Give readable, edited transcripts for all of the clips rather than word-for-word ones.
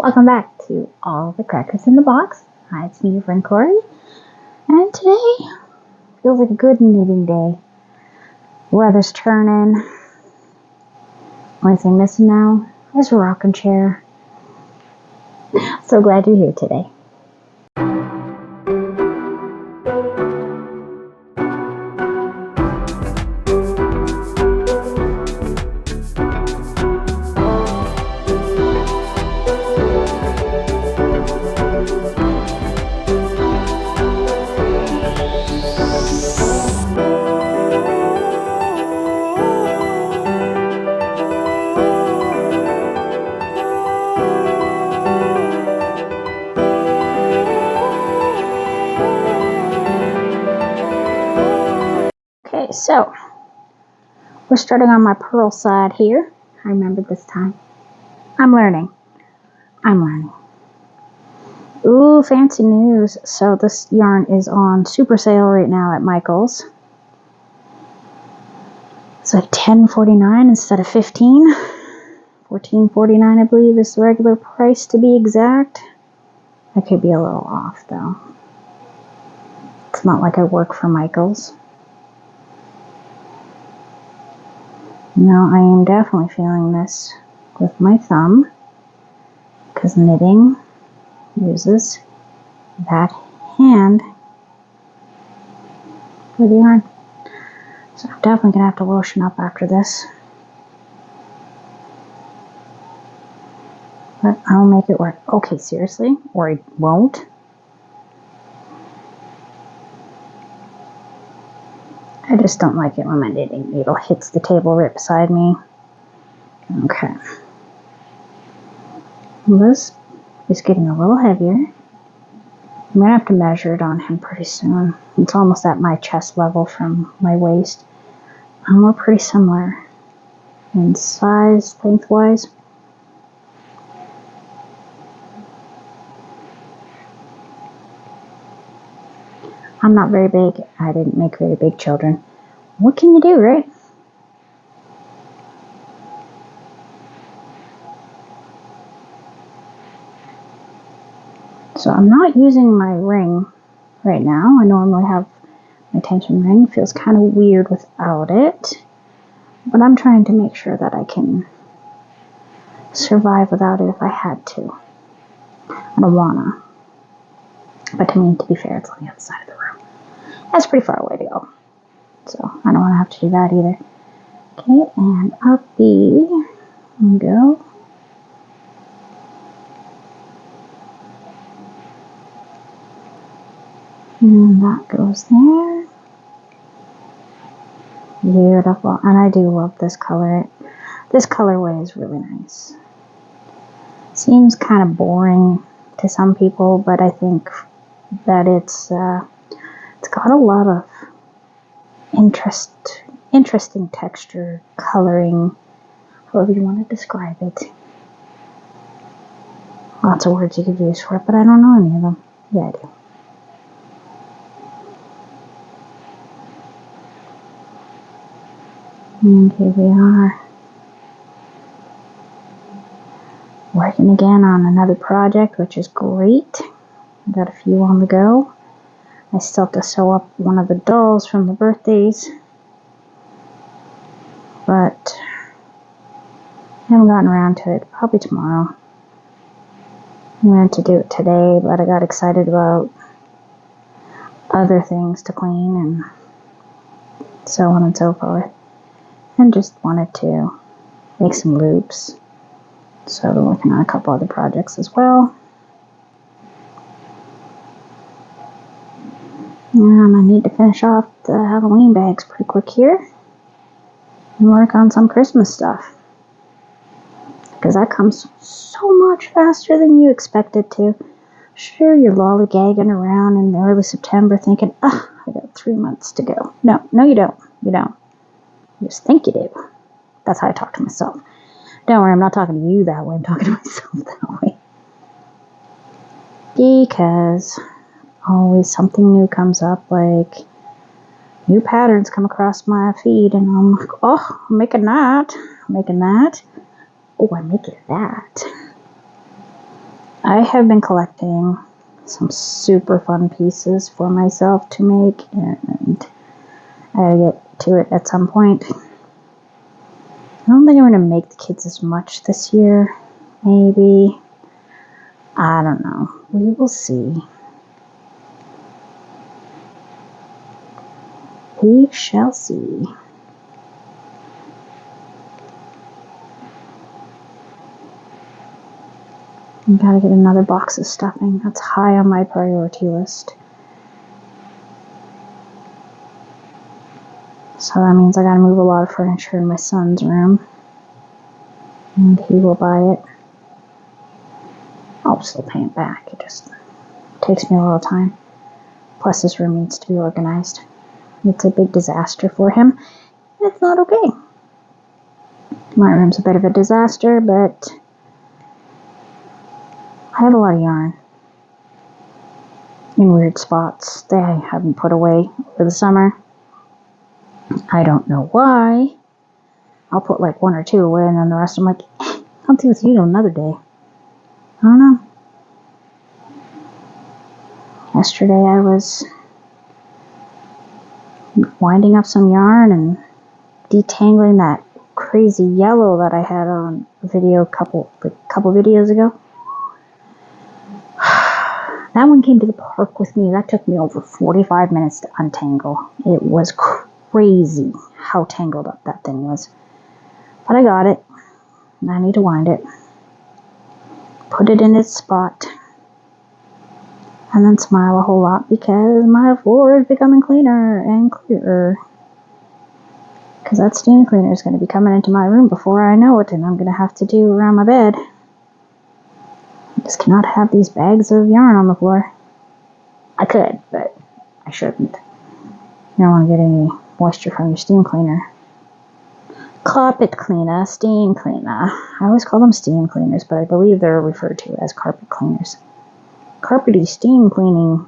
Welcome back to All the Crackers in the Box. Hi, it's me, your friend Corey. And today feels like a good knitting day. Weather's turning. Only thing missing now is a rocking chair. So glad you're here today. Okay, so we're starting on my purl side here. I remembered this time. I'm learning. Ooh, fancy news. So this yarn is on super sale right now at Michael's. It's like $10.49 instead of $15. $14.49 I believe is the regular price to be exact. I could be a little off though. It's not like I work for Michael's. Now I am definitely feeling this with my thumb because knitting uses that hand for the yarn. So I'm definitely going to have to lotion up after this. But I'll make it work. Okay, seriously? Or I won't? I just don't like it when my knitting needle hits the table right beside me. Okay. This is getting a little heavier. I'm going to have to measure it on him pretty soon. It's almost at my chest level from my waist. And we're pretty similar in size, lengthwise. I'm not very big. I didn't make very big children. What can you do, right? So I'm not using my ring right now. I normally have my tension ring. It feels kind of weird without it. But I'm trying to make sure that I can survive without it if I had to. I don't wanna. But to be fair, it's on the other side of the room. That's pretty far away to go. So I don't want to have to do that either. Okay, and up B we go. And that goes there. Beautiful. And I do love this color. This colorway is really nice. Seems kind of boring to some people, but I think that it's got a lot of interesting texture, coloring, however you want to describe it. Lots of words you could use for it, but I don't know any of them. Yeah, I do. And here we are. Working again on another project, which is great. I got a few on the go. I still have to sew up one of the dolls from the birthdays. But I haven't gotten around to it. Probably tomorrow. I meant to do it today, but I got excited about other things to clean and so on and so forth. And just wanted to make some loops. So I've been working on a couple other projects as well. And I need to finish off the Halloween bags pretty quick here. And work on some Christmas stuff. Because that comes so much faster than you expect it to. Sure, you're lollygagging around in early September thinking, I got 3 months to go. No, you don't. You don't. You just think you do. That's how I talk to myself. Don't worry, I'm not talking to you that way. I'm talking to myself that way. Because always something new comes up, like new patterns come across my feed, and I'm like, oh, I'm making that. Oh, I'm making that. I have been collecting some super fun pieces for myself to make, and I gotta get to it at some point. I don't think I'm gonna make the kids as much this year. Maybe. I don't know. We will see. We shall see. I gotta get another box of stuffing. That's high on my priority list. So that means I gotta move a lot of furniture in my son's room. And he will buy it. I'll still pay it back. It just takes me a little time. Plus his room needs to be organized. It's a big disaster for him. It's not okay. My room's a bit of a disaster, but I have a lot of yarn in weird spots that I haven't put away over the summer. I don't know why. I'll put like one or two away, and then the rest I'm like, I'll deal with you another day. I don't know. Yesterday I was winding up some yarn and detangling that crazy yellow that I had on a video a couple videos ago. That one came to the park with me. That took me over 45 minutes to untangle. It was crazy how tangled up that thing was. But I got it. I need to wind it. Put it in its spot. And then smile a whole lot because my floor is becoming cleaner and clearer. Because that steam cleaner is going to be coming into my room before I know it, and I'm going to have to do around my bed. I just cannot have these bags of yarn on the floor. I could, but I shouldn't. You don't want to get any moisture from your steam cleaner. Carpet cleaner, steam cleaner. I always call them steam cleaners, but I believe they're referred to as carpet cleaners. Carpety steam cleaning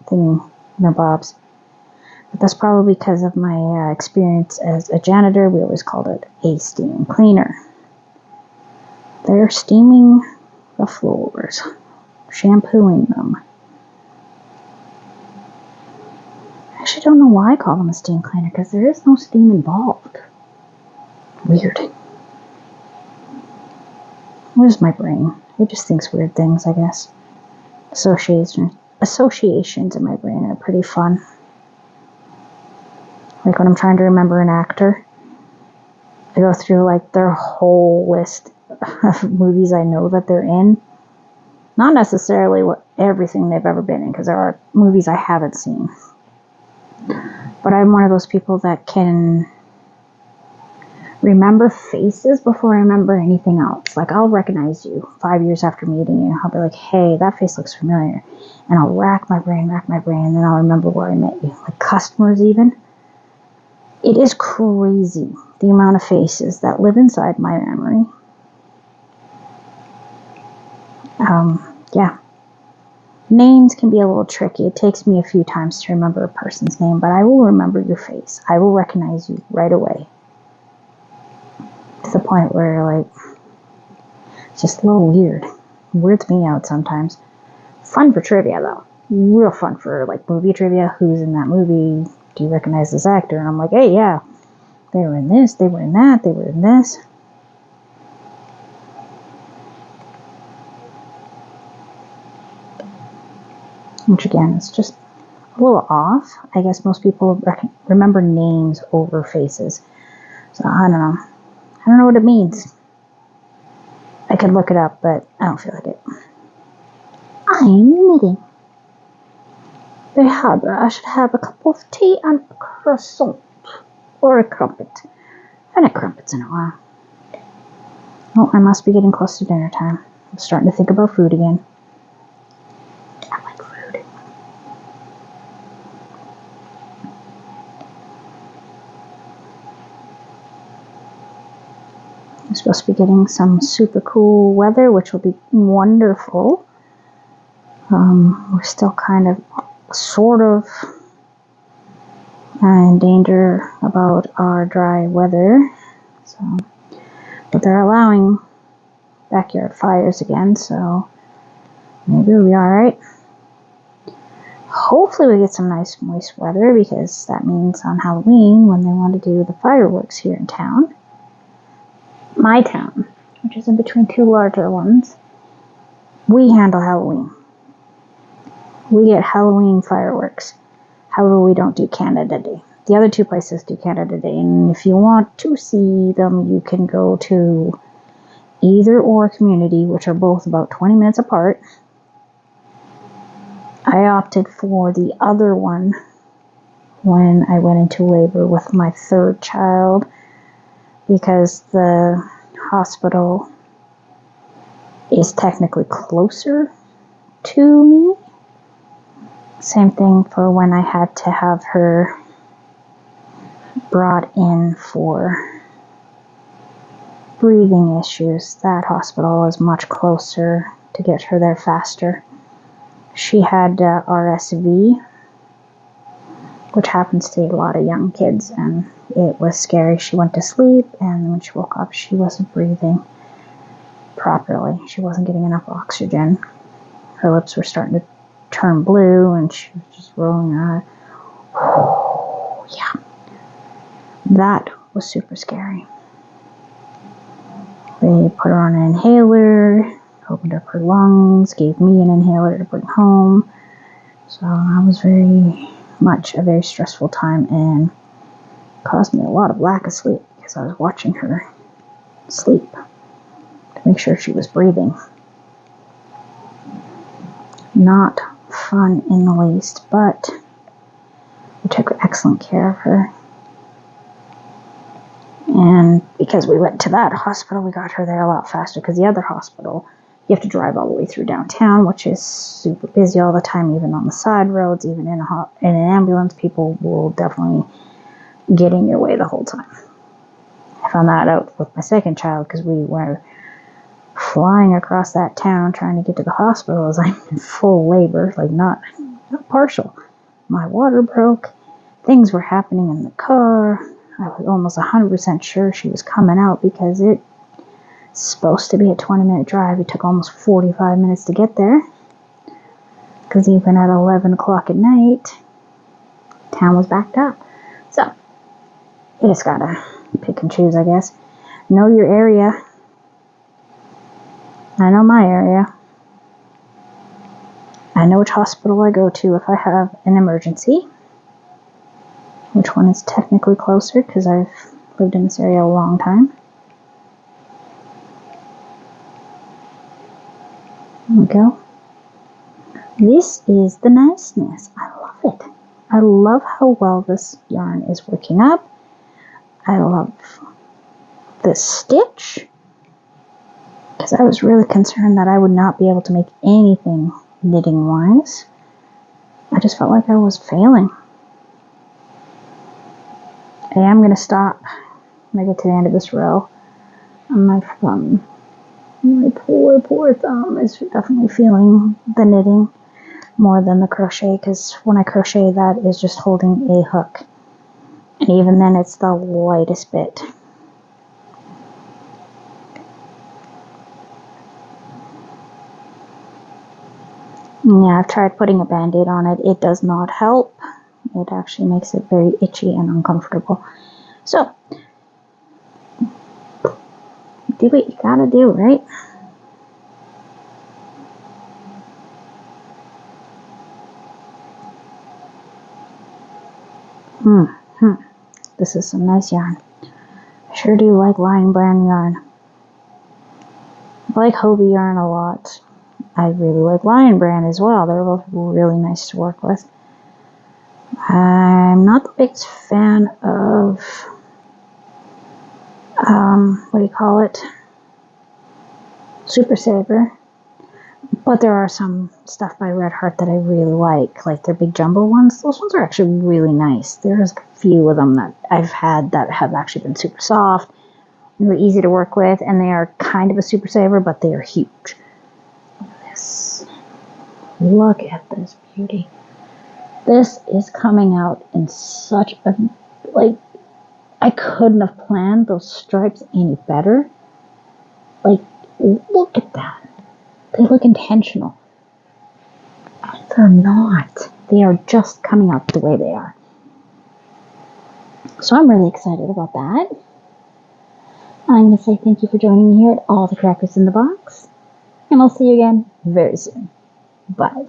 thing, bobs. But that's probably because of my experience as a janitor. We always called it a steam cleaner. They're steaming the floors, shampooing them. I actually don't know why I call them a steam cleaner, because there is no steam involved. Weird. Where's my brain? It just thinks weird things, I guess. Associations in my brain are pretty fun. Like when I'm trying to remember an actor, I go through like their whole list of movies I know that they're in. Not necessarily everything they've ever been in, because there are movies I haven't seen. But I'm one of those people that can remember faces before I remember anything else. Like I'll recognize you 5 years after meeting you. I'll be like, hey, that face looks familiar. And I'll rack my brain, and then I'll remember where I met you. Like customers even. It is crazy the amount of faces that live inside my memory. Yeah. Names can be a little tricky. It takes me a few times to remember a person's name, but I will remember your face. I will recognize you right away. To the point where, like, it's just a little weird. It weirds me out sometimes. Fun for trivia, though. Real fun for, like, movie trivia. Who's in that movie? Do you recognize this actor? And I'm like, hey, yeah. They were in this, they were in that, they were in this. Which again is just a little off. I guess most people remember names over faces. So I don't know. I don't know what it means. I could look it up, but I don't feel like it. I'm knitting. I should have a cup of tea and a croissant. Or a crumpet. I haven't had crumpets in a while. Oh, I must be getting close to dinner time. I'm starting to think about food again. I like food. I'm supposed to be getting some super cool weather, which will be wonderful. We're still kind of, sort of, in danger about our dry weather. But they're allowing backyard fires again, so maybe we'll be alright. Hopefully we get some nice moist weather, because that means on Halloween, when they want to do the fireworks here in town, my town, which is in between two larger ones, we handle Halloween. We get Halloween fireworks. However, we don't do Canada Day. The other two places do Canada Day, and if you want to see them, you can go to either or Community, which are both about 20 minutes apart. I opted for the other one when I went into labor with my third child, because the hospital is technically closer to me. Same thing for when I had to have her brought in for breathing issues. That hospital is much closer to get her there faster. She had RSV, which happens to a lot of young kids, and it was scary. She went to sleep, and when she woke up, she wasn't breathing properly. She wasn't getting enough oxygen. Her lips were starting to turn blue, and she was just rolling her eyes. Yeah. That was super scary. They put her on an inhaler, opened up her lungs, gave me an inhaler to bring home. So that was very much a very stressful time, and caused me a lot of lack of sleep, because I was watching her sleep to make sure she was breathing. Not fun in the least, but we took excellent care of her. And because we went to that hospital, we got her there a lot faster, because the other hospital, you have to drive all the way through downtown, which is super busy all the time, even on the side roads, even in an ambulance, people will definitely get in your way the whole time. I found that out with my second child, because we were flying across that town trying to get to the hospital as I'm in full labor, like not partial. My water broke. Things were happening in the car. I was almost 100% sure she was coming out, because it's supposed to be a 20-minute drive. It took almost 45 minutes to get there, because even at 11 o'clock at night, town was backed up. So, you just gotta pick and choose, I guess. Know your area. I know my area. I know which hospital I go to if I have an emergency. Which one is technically closer, because I've lived in this area a long time. There we go. This is the niceness. I love it. I love how well this yarn is working up. I love the stitch, because I was really concerned that I would not be able to make anything knitting wise. I just felt like I was failing. I am going to stop when I get to the end of this row. My thumb, my poor thumb is definitely feeling the knitting more than the crochet, because when I crochet, that is just holding a hook. And even then, it's the lightest bit. Yeah, I've tried putting a band-aid on it. It does not help. It actually makes it very itchy and uncomfortable. So, do what you gotta do, right? This is some nice yarn. I sure do like Lion Brand yarn. I like Hobie yarn a lot. I really like Lion Brand as well. They're both really nice to work with. I'm not the biggest fan of, what do you call it? Super Saver. But there are some stuff by Red Heart that I really like their big jumbo ones. Those ones are actually really nice. There's a few of them that I've had that have actually been super soft, really easy to work with, and they are kind of a Super Saver, but they are huge. Look at this beauty. This is coming out in such a, I couldn't have planned those stripes any better. Look at that. They look intentional. they're not. They are just coming out the way they are. So I'm really excited about that. I'm going to say thank you for joining me here at All the Crackers in the Box. And I'll see you again very soon. Bye.